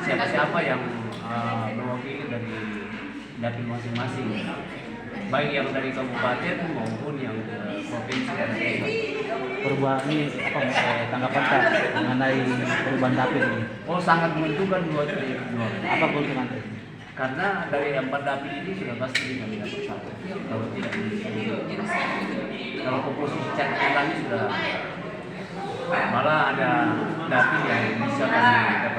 siapa-siapa yang mewakili dari dapil masing-masing, baik yang dari kabupaten maupun yang provinsi. Perubahan ini apa tanggapan Kak mengenai perubahan dapil ini? Oh, sangat menentukan buat PDI Perjuangan. Apa keuntungannya? Karena dari 4 dapil ini sudah pasti kami dapat satu. Kalau tidak kalau komposisi cadangan kami sudah malah ada dapil yang bisa kami dapat